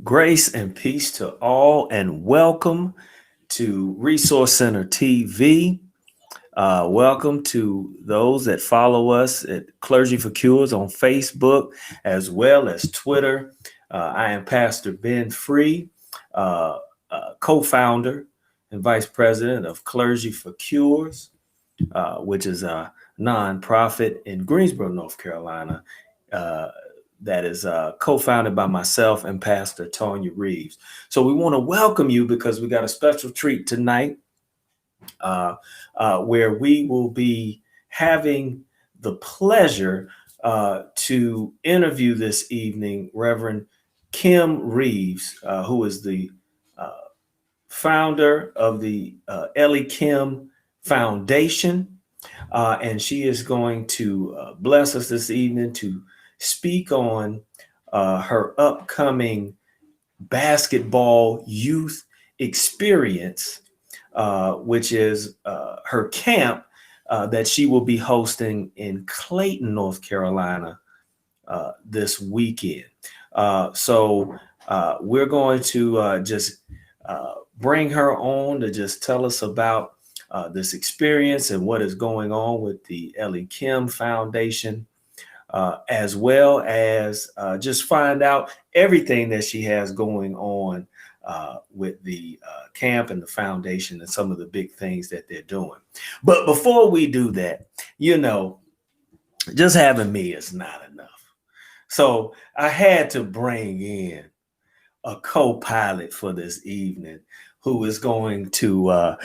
Grace and peace to all, and welcome to Resource Center TV. Welcome to those that follow us at Clergy for Cures on Facebook as well as Twitter. I am Pastor Ben Free, uh, co founder and vice president of Clergy for Cures, which is a nonprofit in Greensboro, North Carolina. Uh, that is co-founded by myself and Pastor Tonya Reeves. So we want to welcome you because we got a special treat tonight where we will be having the pleasure to interview this evening Reverend Kim Reeves, who is the uh, founder of the Ellie Kim Foundation. And she is going to bless us this evening to speak on her upcoming basketball youth experience, which is her camp that she will be hosting in Clayton, North Carolina this weekend. So we're going to just bring her on to just tell us about this experience and what is going on with the Ellie Kim Foundation, as well as just find out everything that she has going on with the camp and the foundation and some of the big things that they're doing. But before we do that, just having me is not enough. So I had to bring in a co-pilot for this evening who is going to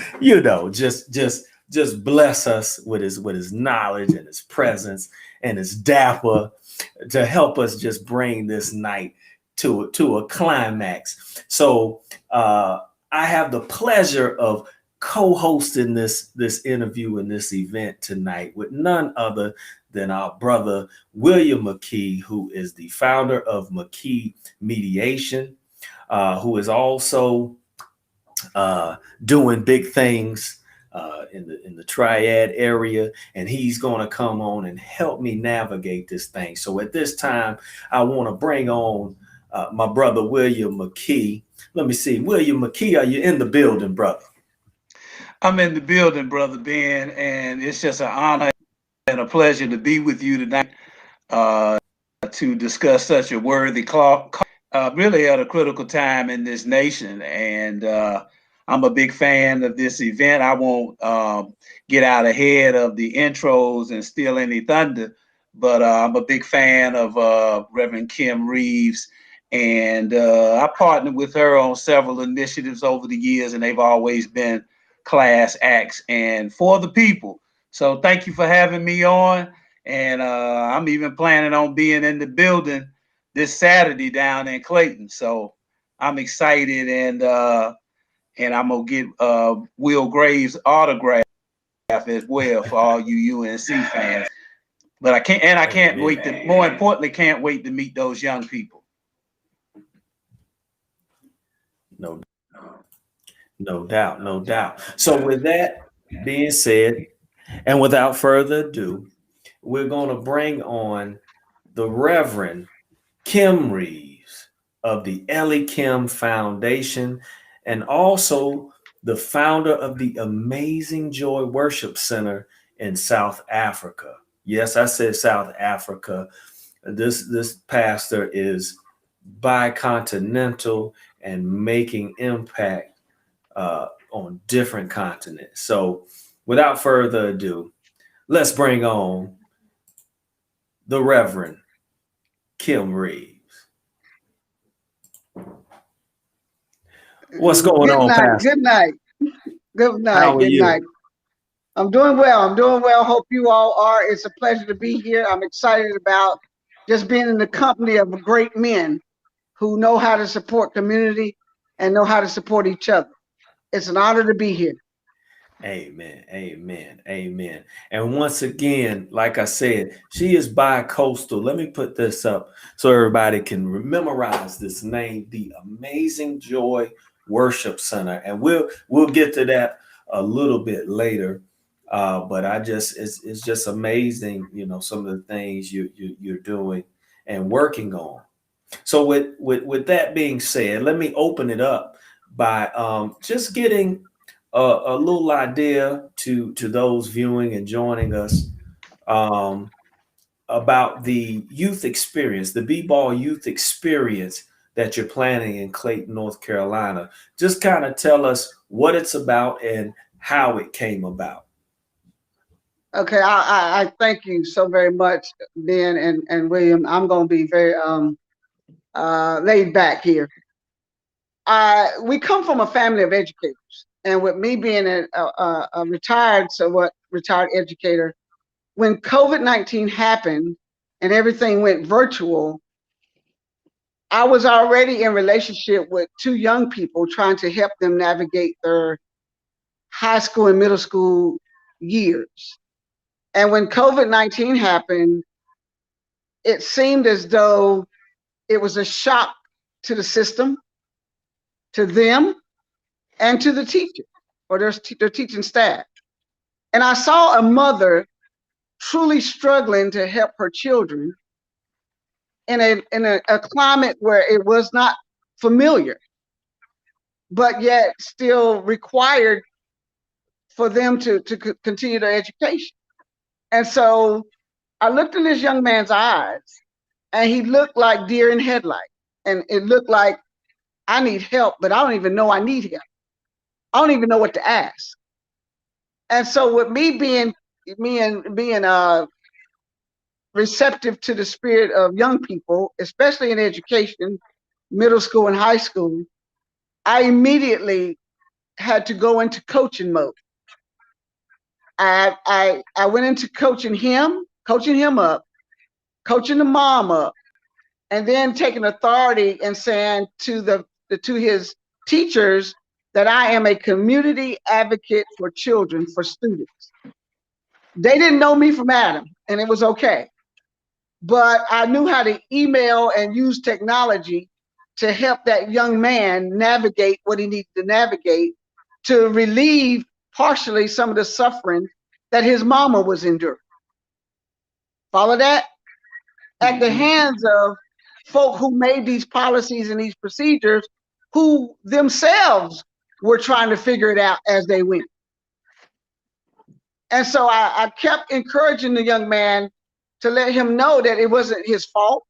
just bless us with his knowledge and his presence and his dapper to help us just bring this night to a climax. So I have the pleasure of co-hosting this interview and this event tonight with none other than our brother William McKee, who is the founder of McKee Mediation, who is also doing big things in the Triad area, and he's going to come on and help me navigate this thing. So at this time, I want to bring on my brother William McKee. Let me see, William McKee, are you in the building, brother? I'm in the building, Brother Ben, and it's just an honor and a pleasure to be with you tonight uh, to discuss such a worthy really at a critical time in this nation. And I'm a big fan of this event. I won't get out ahead of the intros and steal any thunder, but I'm a big fan of Reverend Kim Reeves. And I partnered with her on several initiatives over the years, and they've always been class acts and for the people. So thank you for having me on. And I'm even planning on being in the building this Saturday down in Clayton. So I'm excited, and I'm gonna get Will Graves' autograph as well for all you UNC fans. But I can't Amen. wait to. More importantly, can't wait to meet those young people. No, no doubt, no doubt. So with that being said, and without further ado, we're going to bring on the Reverend Kim Reeves of the Ellie Kim Foundation and also the founder of the Amazing Joy Worship Center in South Africa. Yes, I said South Africa. This pastor is bicontinental and making impact on different continents. So, without further ado, let's bring on the Reverend Kim Reeves. What's going Good on, night. Pastor? Good night. Good night. How are Good you? night. I'm doing well. I'm doing well. Hope you all are. It's a pleasure to be here. I'm excited about just being in the company of great men who know how to support community and know how to support each other. It's an honor to be here. Amen. Amen. Amen. And once again, like I said, she is bi-coastal. Let me put this up so everybody can memorize this name, the Amazing Joy Worship Center. And we'll get to that a little bit later. But it's just amazing, some of the things you're doing and working on. So with that being said, let me open it up by just getting a little idea to those viewing and joining us um, about the youth experience, the B-ball youth experience that you're planning in Clayton, North Carolina. Just kind of tell us what it's about and how it came about. Okay, I thank you so very much, Ben and William. I'm going to be very laid back here. We come from a family of educators, and with me being a retired educator, when COVID-19 happened and everything went virtual, I was already in relationship with two young people trying to help them navigate their high school and middle school years. And when COVID-19 happened, it seemed as though it was a shock to the system, to them, and to the teacher or their teaching staff. And I saw a mother truly struggling to help her children in a climate where it was not familiar, but yet still required for them to continue their education. And so I looked in this young man's eyes, and he looked like deer in headlights. And it looked like, I need help, but I don't even know I need help. I don't even know what to ask. And so with me being receptive to the spirit of young people, especially in education, middle school and high school, I immediately had to go into coaching mode. I went into coaching him up, coaching the mom up, and then taking authority and saying to his teachers that I am a community advocate for children, for students. They didn't know me from Adam, and it was okay. But I knew how to email and use technology to help that young man navigate what he needed to navigate to relieve partially some of the suffering that his mama was enduring. Follow that? At the hands of folk who made these policies and these procedures, who themselves were trying to figure it out as they went. And so I kept encouraging the young man to let him know that it wasn't his fault.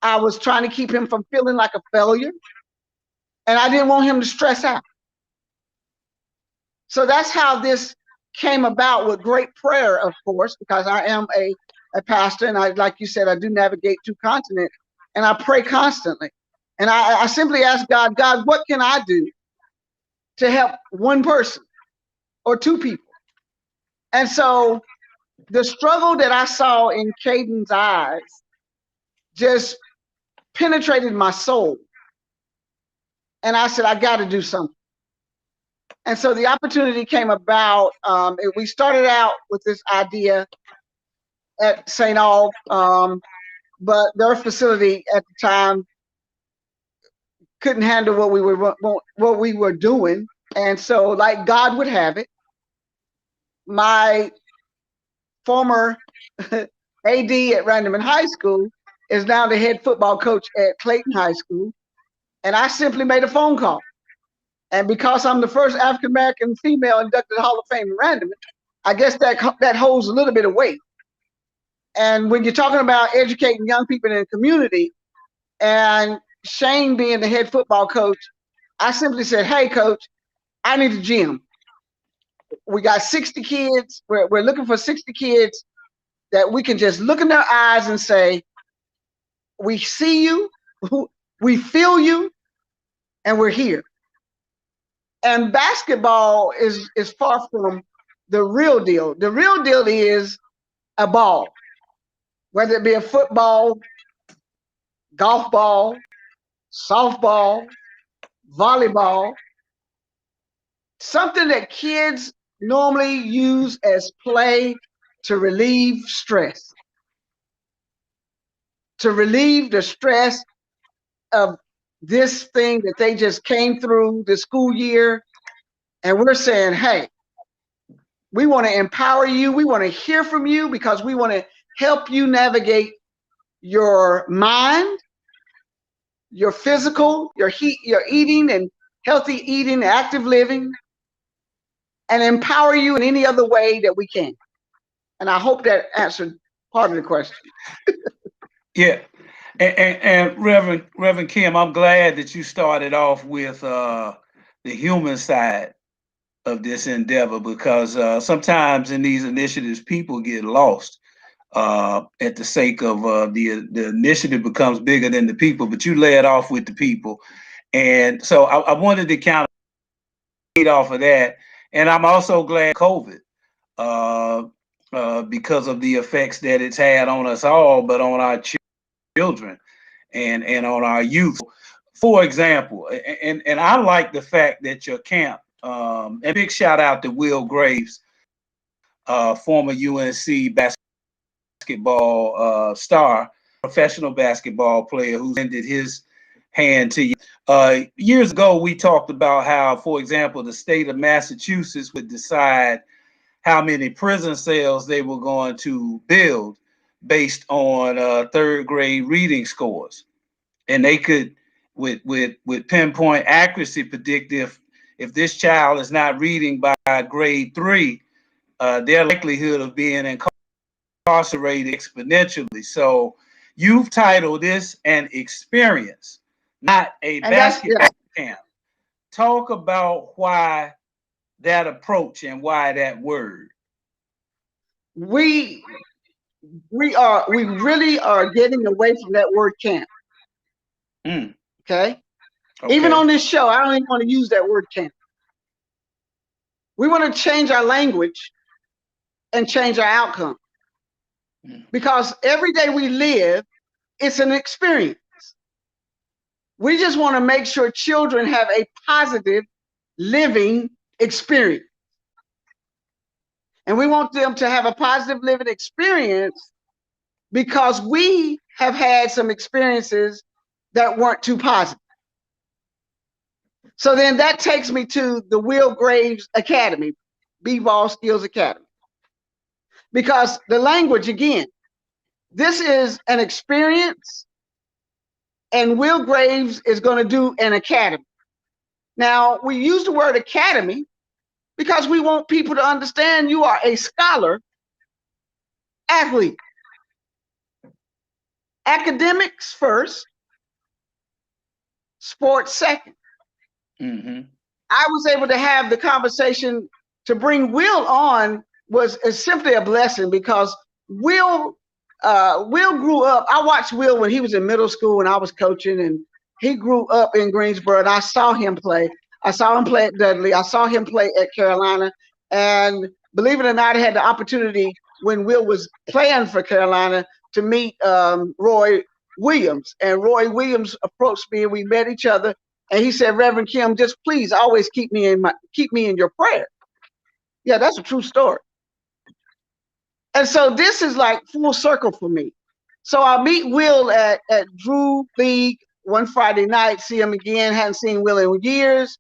I was trying to keep him from feeling like a failure, and I didn't want him to stress out. So that's how this came about, with great prayer, of course, because I am a pastor, and like you said, I do navigate 2 continents, and I pray constantly. And I simply ask God, what can I do to help one person or 2 people? And so the struggle that I saw in Caden's eyes just penetrated my soul. And I said, I got to do something. And so the opportunity came about. We started out with this idea at St. Aug, but their facility at the time couldn't handle what we were doing. And so, like God would have it, my former AD at Randaman High School is now the head football coach at Clayton High School. And I simply made a phone call. And because I'm the first African-American female inducted Hall of Fame in Randaman, I guess that holds a little bit of weight. And when you're talking about educating young people in the community, and Shane being the head football coach, I simply said, hey, coach, I need a gym. We got 60 kids. We're looking for 60 kids that we can just look in their eyes and say, we see you, we feel you, and we're here. And basketball is far from the real deal. The real deal is a ball, whether it be a football, golf ball, softball, volleyball, something that kids normally use as play to relieve stress, to relieve the stress of this thing that they just came through the school year. And we're saying, hey, we want to empower you. We want to hear from you, because we want to help you navigate your mind, your physical, your eating and healthy eating, active living, and empower you in any other way that we can. And I hope that answered part of the question. Yeah. And Reverend Kim, I'm glad that you started off with the human side of this endeavor, because sometimes in these initiatives people get lost at the sake of the initiative becomes bigger than the people, but you led off with the people. And so I wanted to kind of lead off of that. And I'm also glad COVID, because of the effects that it's had on us all, but on our children and on our youth. For example, and I like the fact that your camp, and big shout out to Will Graves, former UNC basketball star, professional basketball player who ended his hand to you. Years ago, we talked about how, for example, the state of Massachusetts would decide how many prison cells they were going to build based on third grade reading scores. And they could, with pinpoint accuracy, predict if this child is not reading by grade 3, their likelihood of being incarcerated exponentially. So you've titled this an experience, not a basketball camp. Talk about why that approach and why that word. We really are getting away from that word camp. Okay? Even on this show, I don't even want to use that word camp. We want to change our language and change our outcome. Because every day we live, it's an experience. We just want to make sure children have a positive living experience. And we want them to have a positive living experience because we have had some experiences that weren't too positive. So then that takes me to the Will Graves Academy, B-Ball Skills Academy. Because the language, again, this is an experience, and Will Graves is going to do an academy. Now, we use the word academy because we want people to understand you are a scholar athlete. Academics first, sports second. I was able to have the conversation to bring Will on was simply a blessing because Will grew up. I watched Will when he was in middle school and I was coaching, and he grew up in Greensboro, and I saw him play. I saw him play at Dudley. I saw him play at Carolina. And believe it or not, I had the opportunity when Will was playing for Carolina to meet Roy Williams. And Roy Williams approached me and we met each other. And he said, Reverend Kim, just please always keep me in your prayer. Yeah, that's a true story. And so this is like full circle for me. So I meet Will at Drew League one Friday night, see him again, hadn't seen Will in years.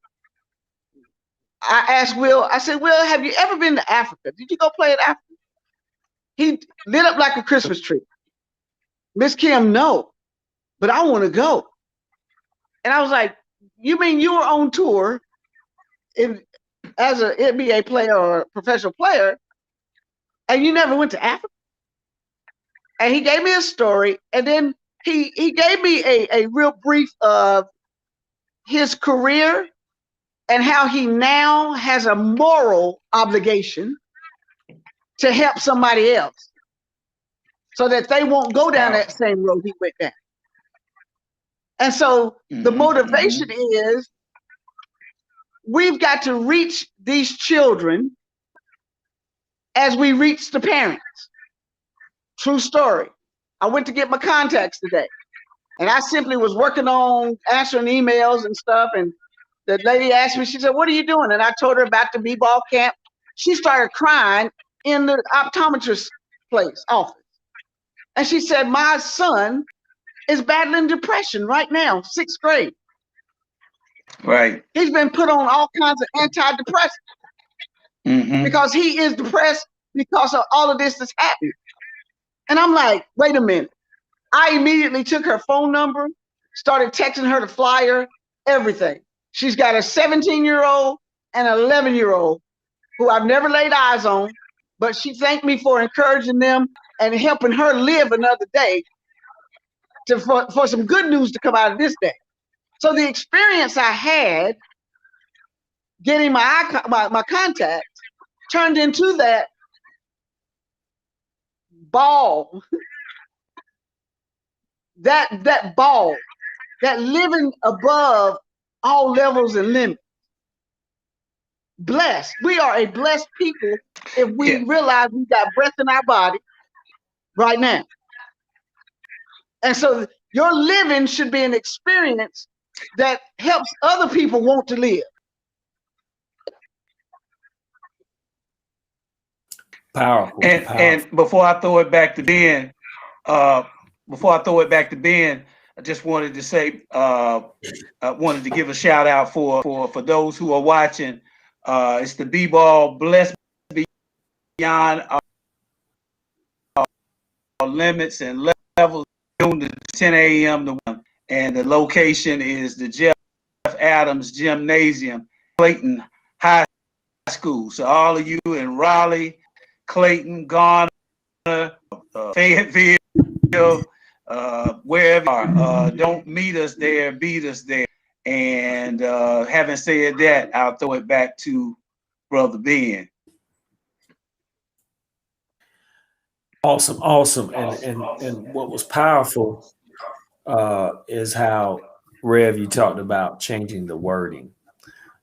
I asked Will, I said, Will, have you ever been to Africa? Did you go play in Africa? He lit up like a Christmas tree. Miss Kim, no, but I want to go. And I was like, you mean you were on tour as an NBA player or a professional player, and you never went to Africa? And he gave me a story, and then he gave me a real brief of his career and how he now has a moral obligation to help somebody else so that they won't go down that same road he went down. And so the motivation is we've got to reach these children as we reach the parents. True story. I went to get my contacts today, and I simply was working on answering emails and stuff, and the lady asked me, she said, what are you doing? And I told her about the B-Ball camp. She started crying in the optometrist's office. And she said, my son is battling depression right now, 6th grade. Right. He's been put on all kinds of antidepressants because he is depressed because of all of this that's happening. And I'm like, wait a minute. I immediately took her phone number started texting her the flyer, everything. She's got a 17-year-old and an 11-year-old who I've never laid eyes on, but she thanked me for encouraging them and helping her live another day for some good news to come out of this day. So the experience I had getting my contact turned into that ball, that ball, that living above all levels and limits. Blessed. We are a blessed people if we realize we got breath in our body right now. And so your living should be an experience that helps other people want to live. Powerful. And before I throw it back to Ben, I just wanted to say, I wanted to give a shout out for those who are watching. It's the B-Ball Blessed Beyond Our Limits and Levels, noon to 10 a.m. to 1. And the location is the Jeff Adams Gymnasium, Clayton High School. So all of you in Raleigh, Clayton, Garner, Fayetteville, wherever you are, don't meet us there, beat us there. And having said that, I'll throw it back to Brother Ben. Awesome. And what was powerful is how, Rev, you talked about changing the wording.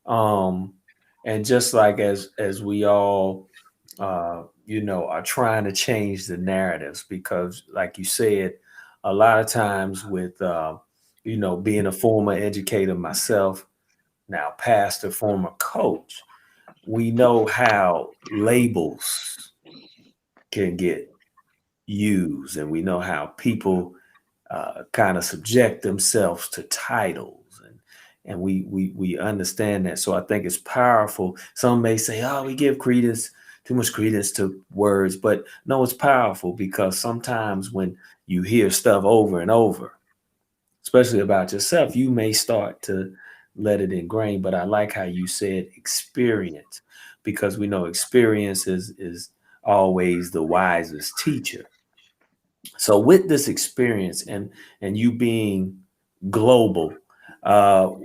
And just like as we all are trying to change the narratives, because like you said, a lot of times with being a former educator myself, now pastor, former coach, we know how labels can get used, and we know how people kind of subject themselves to titles, and we understand that. So I think it's powerful. Some may say, oh, we give too much credence to words, but no, it's powerful, because sometimes when you hear stuff over and over, especially about yourself, you may start to let it ingrain. But I like how you said experience, because we know experience is always the wisest teacher. So with this experience and you being global,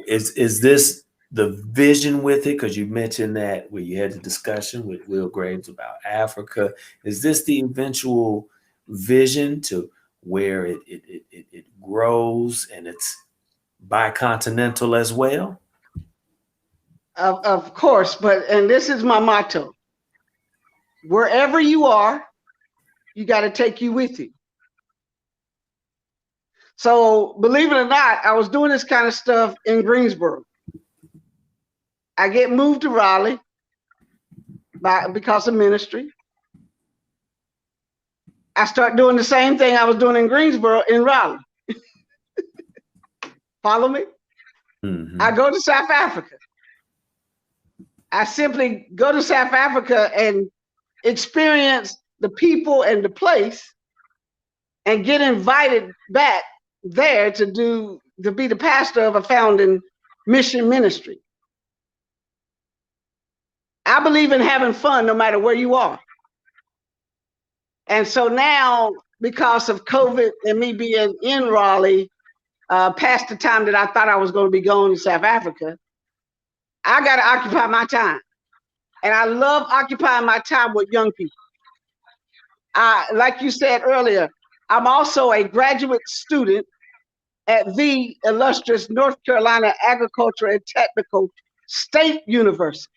is this the vision with it? Because you mentioned that where you had the discussion with Will Graves about Africa. Is this the eventual vision to where it grows and it's bicontinental as well? Of course, and this is my motto: wherever you are, you got to take you with you. So believe it or not, I was doing this kind of stuff in Greensboro. I get moved to Raleigh because of ministry. I start doing the same thing I was doing in Greensboro in Raleigh. Follow me? Mm-hmm. I go to South Africa. I simply go to South Africa and experience the people and the place, and get invited back there to be the pastor of a founding mission ministry. I believe in having fun no matter where you are. And so now, because of COVID and me being in Raleigh, past the time that I thought I was going to be going to South Africa, I got to occupy my time. And I love occupying my time with young people. Like you said earlier, I'm also a graduate student at the illustrious North Carolina Agricultural and Technical State University,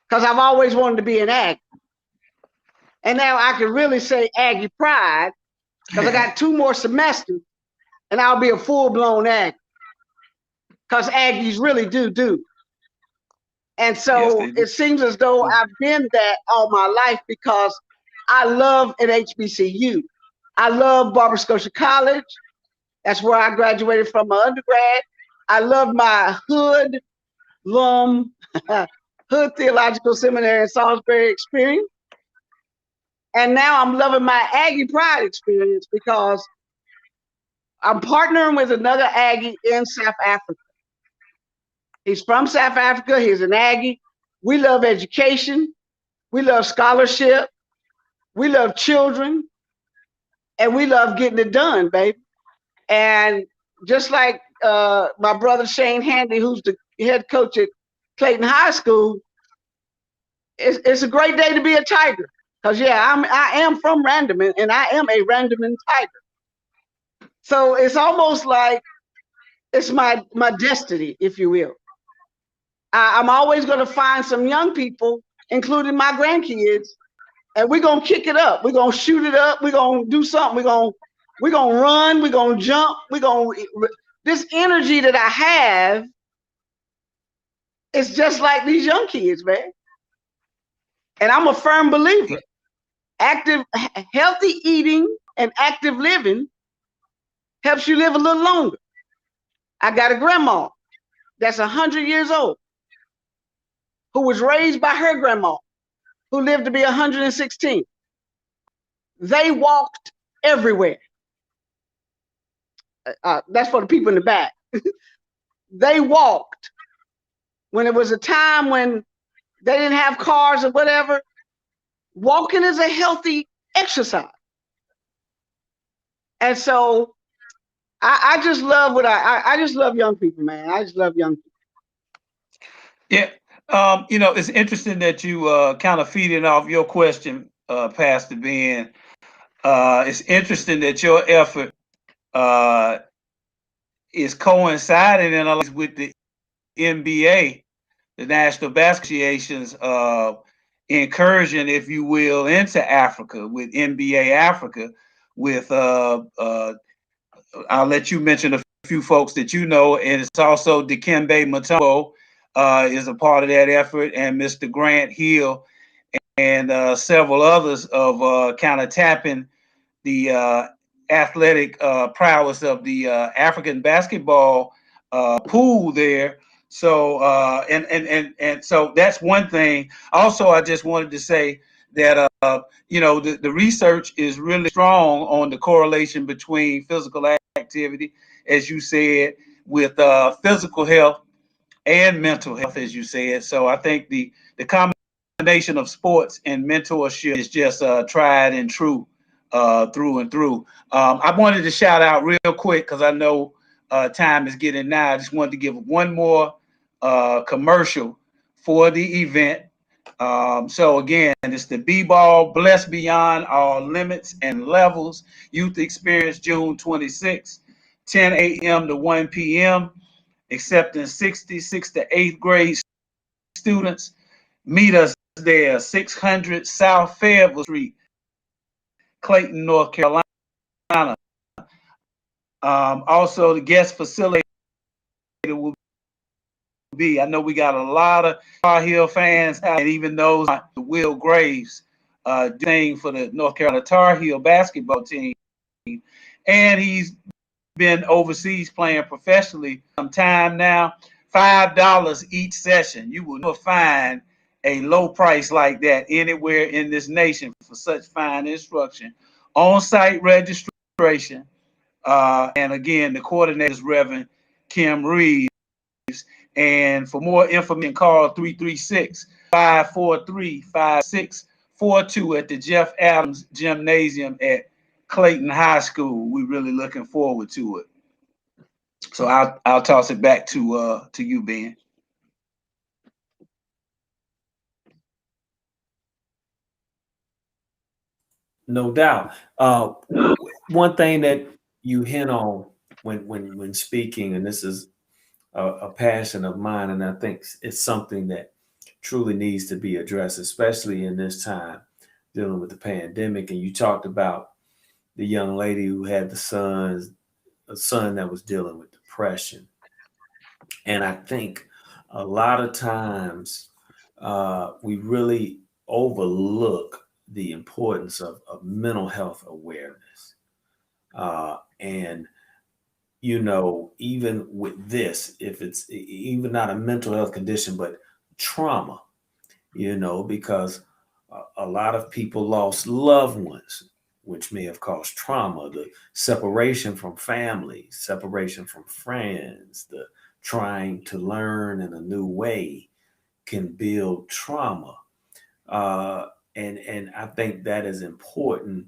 because I've always wanted to be an ag. And now I can really say Aggie pride, because I got 2 more semesters and I'll be a full-blown ag, because Aggies really do. And so yes, it seems as though I've been that all my life, because I love an HBCU. I love Barber Scotia College. That's where I graduated from my undergrad. I love my Hood Theological Seminary in Salisbury experience. And now I'm loving my Aggie Pride experience, because I'm partnering with another Aggie in South Africa. He's from South Africa. He's an Aggie. We love education. We love scholarship. We love children. And we love getting it done, baby. And just like my brother Shane Handy, who's the head coach at Clayton High School, it's a great day to be a Tiger. Because, yeah, I am from Randaman, and I am a Randaman Tiger. So it's almost like it's my destiny, if you will. I'm always going to find some young people, including my grandkids, and we're going to kick it up. We're going to shoot it up. We're going to do something. We're going to run. We're going to jump. This energy that I have is just like these young kids, man. And I'm a firm believer. Healthy eating and active living helps you live a little longer. I got a grandma that's 100 years old who was raised by her grandma who lived to be 116. They walked everywhere. That's for the people in the back. They walked. When it was a time when they didn't have cars or whatever, walking is a healthy exercise. And so I just love I just love young people, man. I just love young people. Yeah. It's interesting that you kind of feeding off your question, Pastor Ben. It's interesting that your effort is coinciding in a lot with the NBA, the National Basketball Association's incursion, if you will, into Africa with NBA Africa. With I'll let you mention a few folks that you know, and it's also Dikembe Mutombo is a part of that effort, and Mr. Grant Hill and several others of kind of tapping the athletic prowess of the African basketball pool there. So and so that's one thing. Also, I just wanted to say that the research is really strong on the correlation between physical activity, as you said, with physical health and mental health, as you said. So I think the combination of sports and mentorship is just tried and true through and through. I wanted to shout out real quick because I know time is getting now. I just wanted to give one more commercial for the event. So again, it's the B-Ball Blessed Beyond All Limits and Levels Youth Experience, June 26th, 10 a.m. to 1 p.m. accepting 66th to 8th grade students. Meet us there, 600 South Fayetteville Street, Clayton, North Carolina. Also, the guest facilitator will be, I know we got a lot of Tar Heel fans, and even those, Will Graves, doing for the North Carolina Tar Heel basketball team. And he's been overseas playing professionally some time now. $5 each session. You will never find a low price like that anywhere in this nation for such fine instruction. On-site registration. And again, the coordinator is Reverend Kim Reeves. And for more information, call 336-543-5642 at the Jeff Adams Gymnasium at Clayton High School. We're really looking forward to it. So I'll toss it back to you, Ben. No doubt. One thing that you hint on when speaking, and this is a passion of mine, and I think it's something that truly needs to be addressed, especially in this time dealing with the pandemic. And you talked about the young lady who had a son that was dealing with depression. And I think a lot of times we really overlook the importance of mental health awareness. And even with this, if it's even not a mental health condition, but trauma, because a lot of people lost loved ones which may have caused trauma, the separation from family, separation from friends, the trying to learn in a new way can build trauma. And I think that is important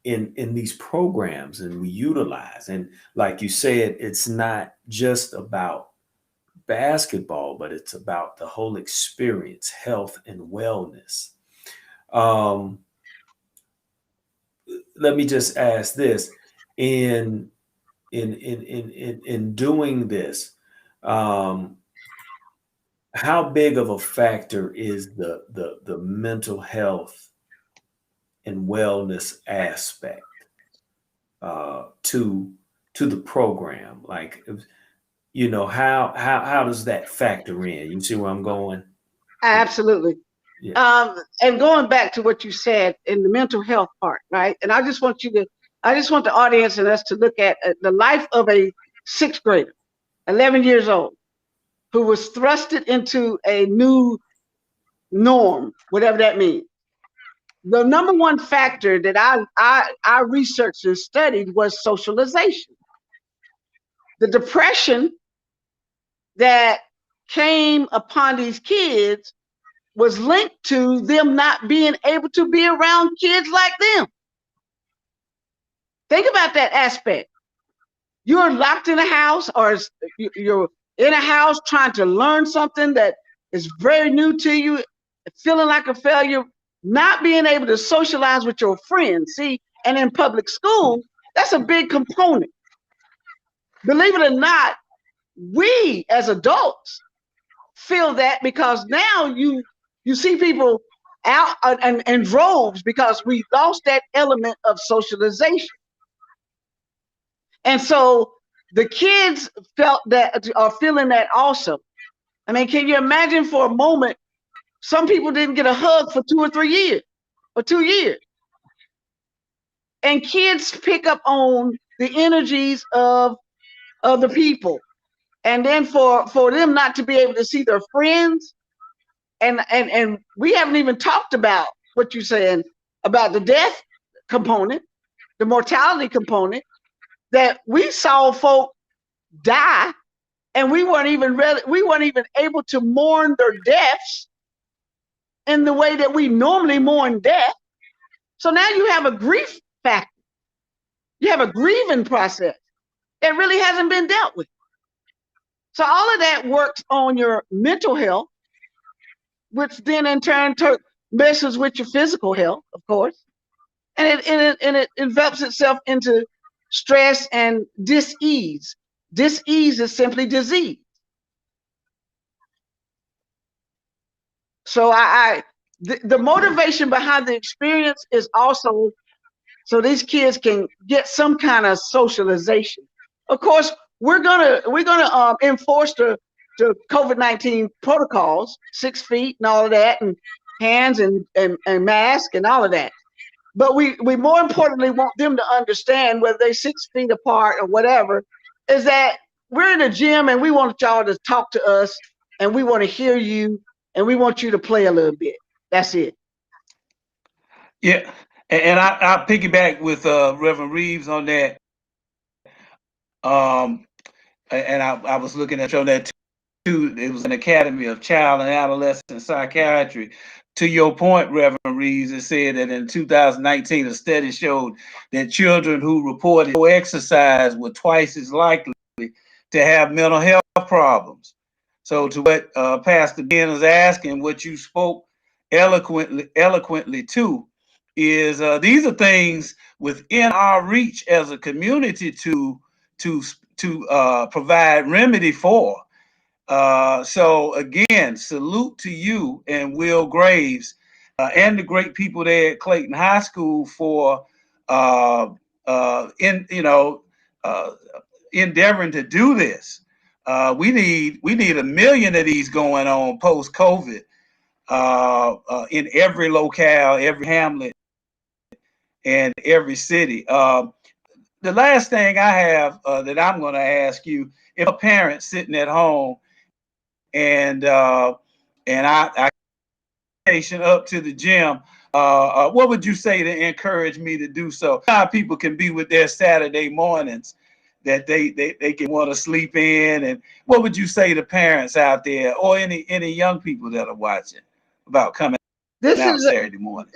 in these programs, and we utilize. And like you said, it's not just about basketball, but it's about the whole experience, health and wellness. Um, Let me just ask this: in in doing this, um, how big of a factor is the mental health and wellness aspect to the program? Like, you know, how does that factor in? You see where I'm going? Absolutely. Yeah. And going back to what you said in the mental health part, right? And I just want the audience and us to look at the life of a sixth grader, 11 years old, who was thrusted into a new norm, whatever that means. The number one factor that I researched and studied was socialization. The depression that came upon these kids was linked to them not being able to be around kids like them. Think about that aspect. You're locked in a house, or you're in a house trying to learn something that is very new to you, feeling like a failure, not being able to socialize with your friends. See, and in public school, that's a big component. Believe it or not, we as adults feel that, because now you see people out in droves because we lost that element of socialization. And so the kids felt that, are feeling that also. I mean, can you imagine for a moment, some people didn't get a hug for 2 or 3 years, or 2 years. And kids pick up on the energies of other people. And then for them not to be able to see their friends, and we haven't even talked about what you're saying about the death component, the mortality component, that we saw folk die, and we weren't even able to mourn their deaths in the way that we normally mourn death. So now you have a grief factor. You have a grieving process that really hasn't been dealt with. So all of that works on your mental health, which then in turn messes with your physical health, of course, and it envelops itself into stress and dis-ease. Dis-ease is simply disease. So the motivation behind the experience is also so these kids can get some kind of socialization. Of course, we're gonna enforce the COVID-19 protocols, 6 feet and all of that, and hands and mask and all of that. But we more importantly want them to understand, whether they're 6 feet apart or whatever, is that we're in a gym and we want y'all to talk to us, and we want to hear you, and we want you to play a little bit. That's it. Yeah, and I piggyback with Reverend Reeves on that. And I was looking at that too. It was an Academy of Child and Adolescent Psychiatry. To your point, Reverend Reeves, it said that in 2019, a study showed that children who reported no exercise were twice as likely to have mental health problems. So to what Pastor Ben is asking, what you spoke eloquently to, is these are things within our reach as a community to provide remedy for. So again, salute to you and Will Graves and the great people there at Clayton High School for endeavoring to do this. We need 1 million of these going on post COVID in every locale, every hamlet, and every city. The last thing I have that I'm going to ask you: if a parent sitting at home and I patient up to the gym, what would you say to encourage me to do so? How people can be with their Saturday mornings that they can want to sleep in, and what would you say to parents out there or any young people that are watching about coming out Saturday morning?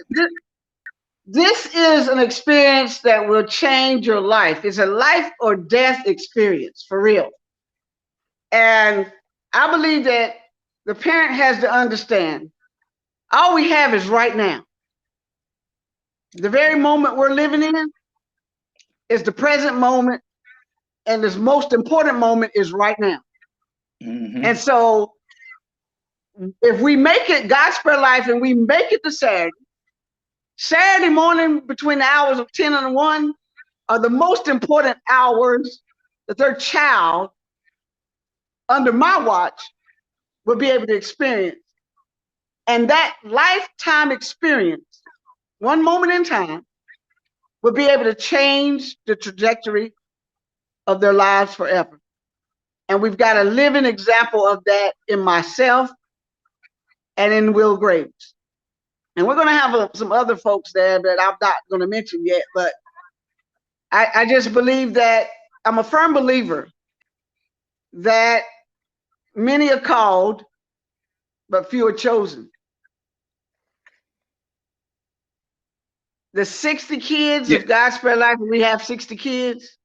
This is an experience that will change your life. It's a life or death experience, for real. And I believe that the parent has to understand all we have is right now. The very moment we're living in is the present moment, and this most important moment is right now. Mm-hmm. And so if we make it Gospel Life and we make it to Saturday morning between the hours of 10 and 1 are the most important hours that their child under my watch will be able to experience. And that lifetime experience, one moment in time, will be able to change the trajectory of their lives forever. And we've got a living example of that in myself and in Will Graves. And we're going to have some other folks there that I'm not going to mention yet, but I just believe that I'm a firm believer that many are called, but few are chosen. The 60 kids of Gospel Life, we have 60 kids.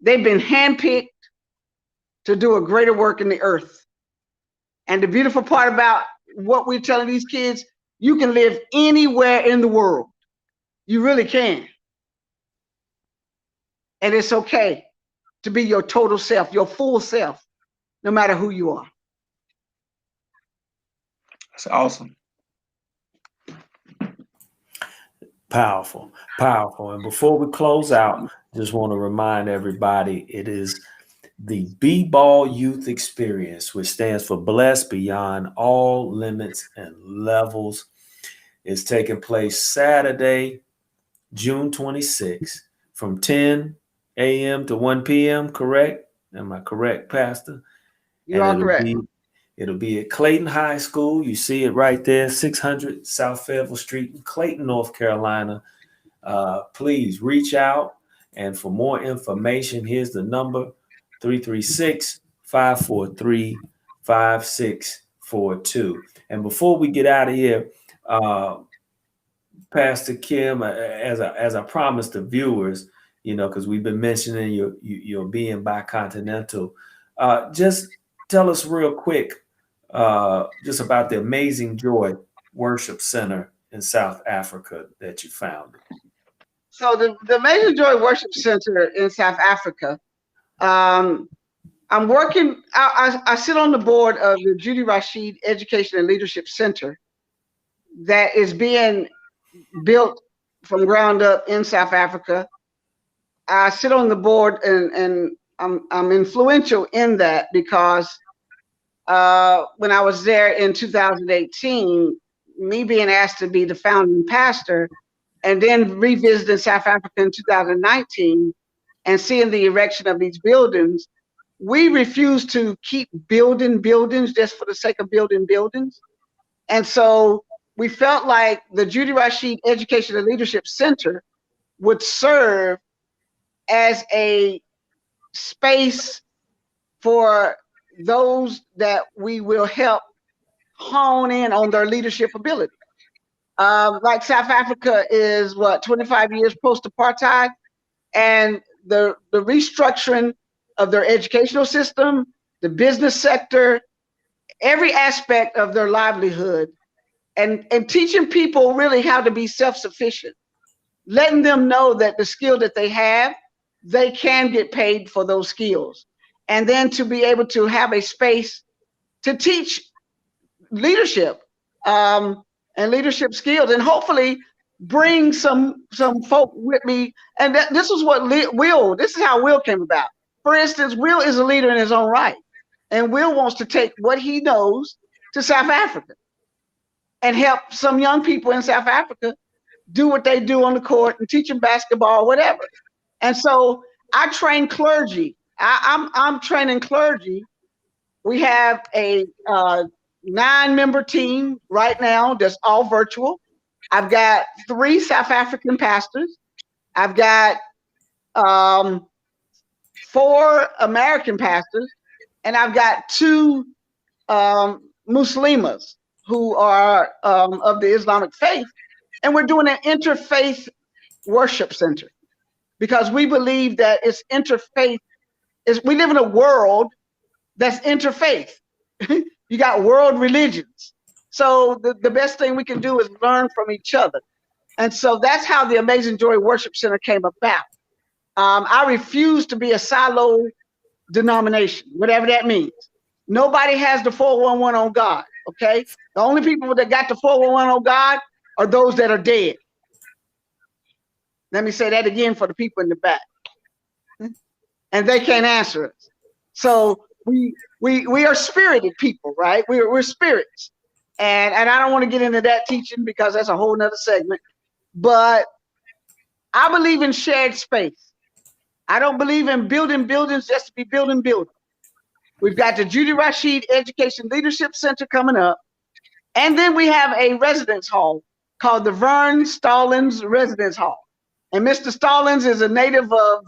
They've been handpicked to do a greater work in the earth. And the beautiful part about what we're telling these kids, you can live anywhere in the world. You really can. And it's okay to be your total self, your full self, no matter who you are. That's awesome. Powerful, powerful. And before we close out, just want to remind everybody it is the B-Ball Youth Experience, which stands for Blessed Beyond All Limits and Levels. It's taking place Saturday, June 26th from 10 a.m. to 1 p.m., correct? Am I correct, Pastor? You are correct. It'll be at Clayton High School. You see it right there, 600 South Fayetteville Street in Clayton, North Carolina. Please reach out. And for more information, here's the number, 336-543-5642. And before we get out of here, Pastor Kim, as I promised the viewers, because we've been mentioning your being bicontinental, just tell us real quick just about the Amazing Joy Worship Center in South Africa that you founded. So the Amazing Joy Worship Center in South Africa, I'm working, I sit on the board of the Judy Rashid Education and Leadership Center that is being built from ground up in South Africa. I sit on the board and I'm influential in that because when I was there in 2018, me being asked to be the founding pastor and then revisiting South Africa in 2019 and seeing the erection of these buildings, we refused to keep building buildings just for the sake of building buildings. And so we felt like the Judy Rashid Education and Leadership Center would serve as a space for those that we will help hone in on their leadership ability. Like South Africa is 25 years post-apartheid, and the restructuring of their educational system, the business sector, every aspect of their livelihood, and teaching people really how to be self-sufficient, letting them know that the skill that they have, they can get paid for those skills. And then to be able to have a space to teach leadership and leadership skills, and hopefully bring some folk with me. And this is what this is how Will came about. For instance, Will is a leader in his own right. And Will wants to take what he knows to South Africa and help some young people in South Africa do what they do on the court and teach them basketball, whatever. And so I train clergy. I'm training clergy. We have a 9-member team right now that's all virtual. I've got 3 South African pastors. I've got 4 American pastors, and I've got 2 Muslimas who are of the Islamic faith, and we're doing an interfaith worship center because we believe that it's interfaith. We live in a world that's interfaith. You got world religions. So the best thing we can do is learn from each other. And so that's how the Amazing Joy Worship Center came about. I refuse to be a silo denomination, whatever that means. Nobody has the 411 on God, okay? The only people that got the 411 on God are those that are dead. Let me say that again for the people in the back. And they can't answer us. So we are spirited people, right? We're spirits. And I don't want to get into that teaching because that's a whole nother segment. But I believe in shared space. I don't believe in building buildings just to be building buildings. We've got the Judy Rashid Education Leadership Center coming up. And then we have a residence hall called the Vern Stallings Residence Hall. And Mr. Stallings is a native of,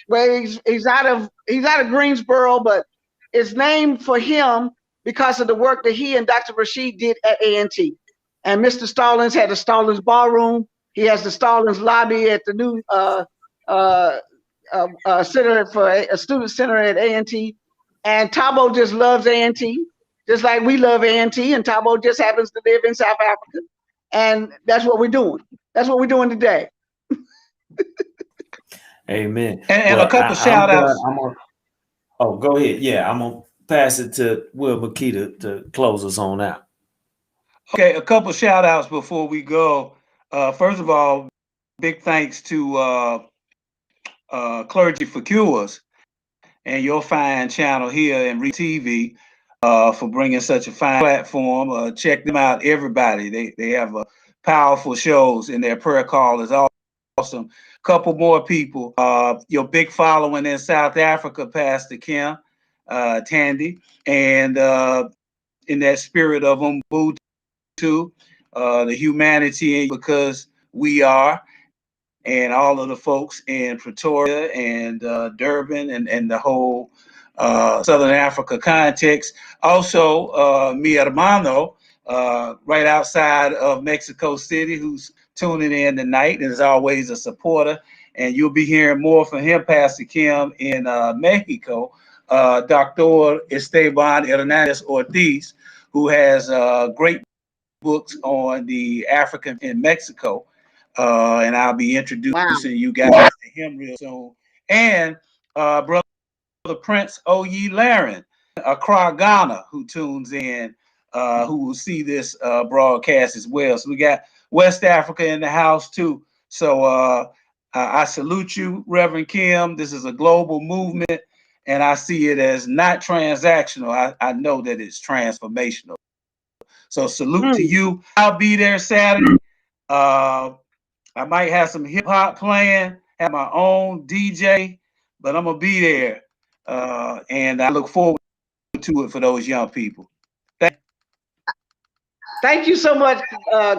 well, he's out of Greensboro, but it's named for him because of the work that he and Dr. Rashid did at A&T. And Mr. Stallings had the Stallings Ballroom. He has the Stallings Lobby at the new center for a student center at A&T. And Thabo just loves A&T, just like we love A&T, and Thabo just happens to live in South Africa. And that's what we're doing. That's what we're doing today. Amen. And well, a couple shout outs. Oh, go ahead. Yeah, I'm gonna pass it to Will McKee to close us on out. Okay, a couple shout outs before we go. First of all, big thanks to Clergy for Cures and your fine channel here in TV for bringing such a fine platform. Check them out, everybody. They have powerful shows, and their prayer call is awesome. Couple more people. Your big following in South Africa, Pastor Kim, Tandy, and in that spirit of Ubuntu, the humanity, because we are, and all of the folks in Pretoria and Durban and the whole Southern Africa context. Also, mi hermano, right outside of Mexico City, who's tuning in tonight and is always a supporter. And you'll be hearing more from him, Pastor Kim, in Mexico, Dr. Esteban Hernandez Ortiz, who has great books on the African in Mexico. And I'll be introducing you guys to him real soon. And Brother Prince Oyi Laren, Accra, Ghana, who tunes in, who will see this broadcast as well. So we got West Africa in the house too. So I salute you, Reverend Kim. This is a global movement, and I see it as not transactional. I know that it's transformational. So salute to you. I'll be there Saturday. I might have some hip hop playing, have my own DJ, but I'm gonna be there, and I look forward to it for those young people. Thank you so much,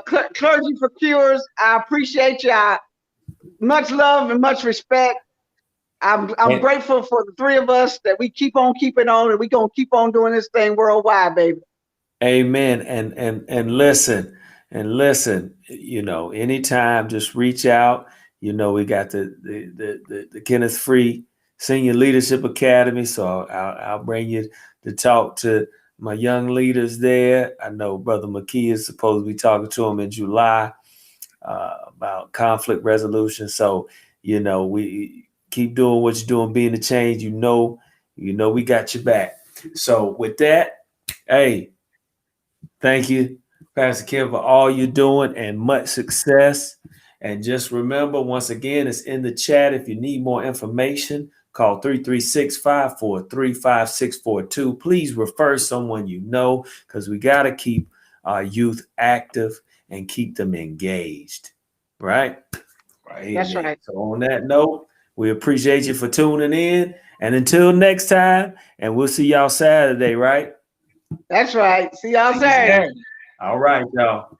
Clergy for Cures. I appreciate you. Much love and much respect. I'm grateful for the 3 of us that we keep on keeping on, and we're gonna keep on doing this thing worldwide, baby. Amen. And listen, you know, anytime, just reach out. You know, we got the Kenneth Free Senior Leadership Academy, so I'll bring you to talk to my young leaders there. I know Brother McKee is supposed to be talking to him in July about conflict resolution. So, you know, we keep doing what you're doing, being the change. You know, we got your back. So with that, hey, thank you, Pastor Kim, for all you're doing, and much success. And just remember, once again, it's in the chat. If you need more information, call 336-543-5642. Please refer someone you know, because we got to keep our youth active and keep them engaged. Right? Right. That's right. So on that note, we appreciate you for tuning in. And until next time, and we'll see y'all Saturday, right? That's right. See y'all Saturday. All right, y'all.